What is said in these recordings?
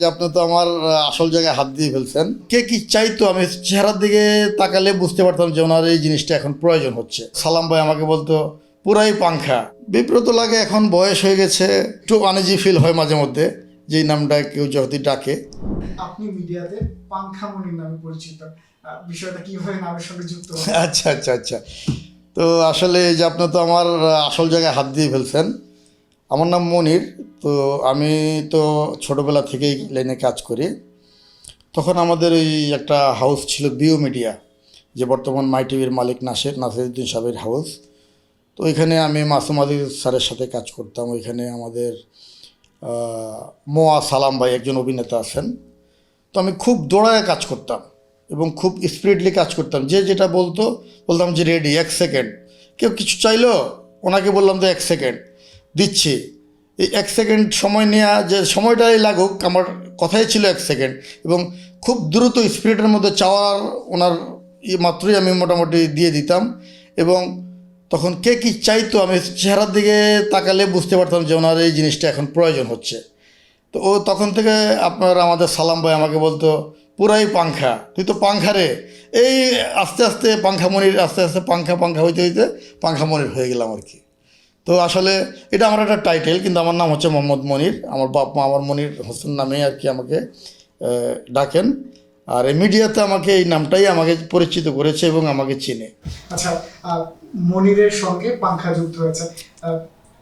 যে আপনি তো আমার আসল জায়গায় হাত দিয়ে ফেলছেন। কে কি চাইতো আমি চেহারার দিকে তাকালে বুঝতে পারতাম যে ওনার এই জিনিসটা এখন প্রয়োজন হচ্ছে। সালাম ভাই আমাকে বলতো পুরাই পাংখা। বিব্রত লাগে, এখন বয়স হয়ে গেছে, একটু আনইজি ফিল হয় মাঝে মধ্যে যেই নামটা কেউ যদি ডাকে। আপনি মিডিয়াতে পাংখামণির নামে পরিচিত, বিষয়টা কিভাবে নামের সঙ্গে যুক্ত? আচ্ছা আচ্ছা আচ্ছা, তো আসলে এই যে আপনি তো আমার আসল জায়গায় হাত দিয়ে ফেলছেন। আমার নাম মনির। তো আমি তো ছোটোবেলা থেকেই লাইনে কাজ করি। তখন আমাদের ওই একটা হাউস ছিল বিও মিডিয়া, যে বর্তমান মাই টিভির মালিক নাসিরউদ্দিন সাহেবের হাউস। তো ওইখানে আমি মাসুম আলী স্যারের সাথে কাজ করতাম। ওইখানে আমাদের মোয়া সালাম ভাই একজন অভিনেতা আছেন। তো আমি খুব দৌড়ায় কাজ করতাম এবং খুব স্পিরিটলি কাজ করতাম। যে যেটা বলতাম যে রেডি, 1 সেকেন্ড। কেউ কিছু চাইলো, ওনাকে বললাম তো 1 সেকেন্ড দিচ্ছি। এই 1 সেকেন্ড সময় নেওয়া, যে সময়টাই লাগুক, আমার কথাই ছিল 1 সেকেন্ড। এবং খুব দ্রুত স্পিরিটের মধ্যে চাওয়ার ওনার মাত্রই আমি মোটামুটি দিয়ে দিতাম। এবং তখন কে কি চাইতো আমি চেহারার দিকে তাকালে বুঝতে পারতাম যে ওনার এই জিনিসটা এখন প্রয়োজন হচ্ছে। তো ও তখন থেকে আমাদের সালাম ভাই আমাকে বলতো পুরাই পাংখা, তুই তো পাংখা রে। এই আস্তে আস্তে পাংখামণির, আস্তে আস্তে পাংখা হইতে হইতে পাংখামণির হয়ে গেলাম আর কি। তো আসলে এটা আমার একটা টাইটেল, কিন্তু আমার নাম হচ্ছে মোহাম্মদ মনির। আমার বাপ মা আমার মনির হোসেন নামেই আর কি আমাকে ডাকেন। আর এই মিডিয়াতে আমাকে এই নামটাই আমাকে পরিচিত করেছে এবং আমাকে চিনে। আচ্ছা, মনিরের সঙ্গে পাংখা যুক্ত হয়েছে,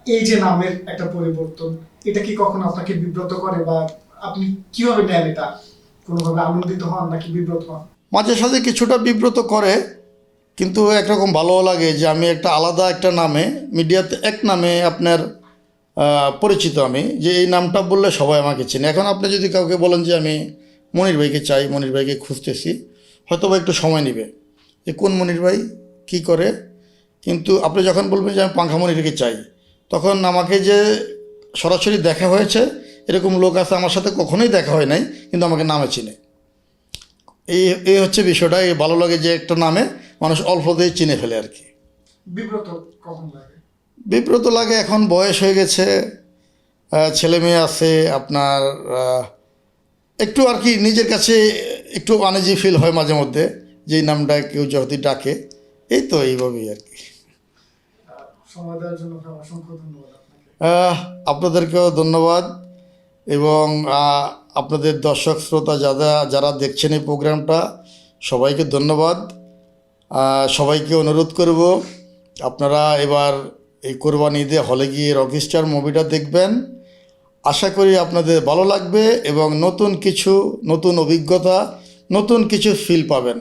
এই যে নামের একটা পরিবর্তন, এটা কি কখনো আপনাকে বিব্রত করে, বা আপনি কিভাবে নেন এটা? কোনোভাবে আনন্দিত হন নাকি বিব্রত হন? মাঝে সাঝে কিছুটা বিব্রত করে, কিন্তু একরকম ভালোও লাগে যে আমি একটা আলাদা একটা নামে, মিডিয়াতে এক নামে আপনার পরিচিত আমি, যে এই নামটা বললে সবাই আমাকে চেনে। এখন আপনি যদি কাউকে বলেন যে আমি মনির ভাইকে চাই, মনির ভাইকে খুঁজতেছি, হয়তো বা একটু সময় নেবে যে কোন মনির ভাই কী করে। কিন্তু আপনি যখন বলবেন যে আমি পাংখা মনিরকে চাই, তখন আমাকে যে সরাসরি দেখা হয়েছে এরকম লোক আছে আমার সাথে কখনোই দেখা হয় নাই, কিন্তু আমাকে নামে চিনে। এই হচ্ছে বিষয়টা। এই ভালো লাগে যে একটা নামে মানুষ অল্পতেই চিনে ফেলে আর কি। বিব্রত কখন লাগে? বিব্রত লাগে, এখন বয়স হয়ে গেছে, ছেলে মেয়ে আছে আপনার, একটু আর কি নিজের কাছে একটু আনইজি ফিল হয় মাঝে মধ্যে যেই নামটা কেউ যদি ডাকে। এই তো এইভাবেই আর কি। সময় দেওয়ার জন্য অসংখ্য ধন্যবাদ আপনাকে। আপনাদেরকেও ধন্যবাদ, এবং আপনাদের দর্শক শ্রোতা যারা দেখছেন এই প্রোগ্রামটা, সবাইকে ধন্যবাদ। সবাইকে অনুরোধ করব আপনারা এবার এই কোরবানি ঈদে হলে গিয়ে রকিস্টার মুভিটা দেখবেন। আশা করি আপনাদের ভালো লাগবে এবং নতুন কিছু, নতুন অভিজ্ঞতা, নতুন কিছু ফিল পাবেন।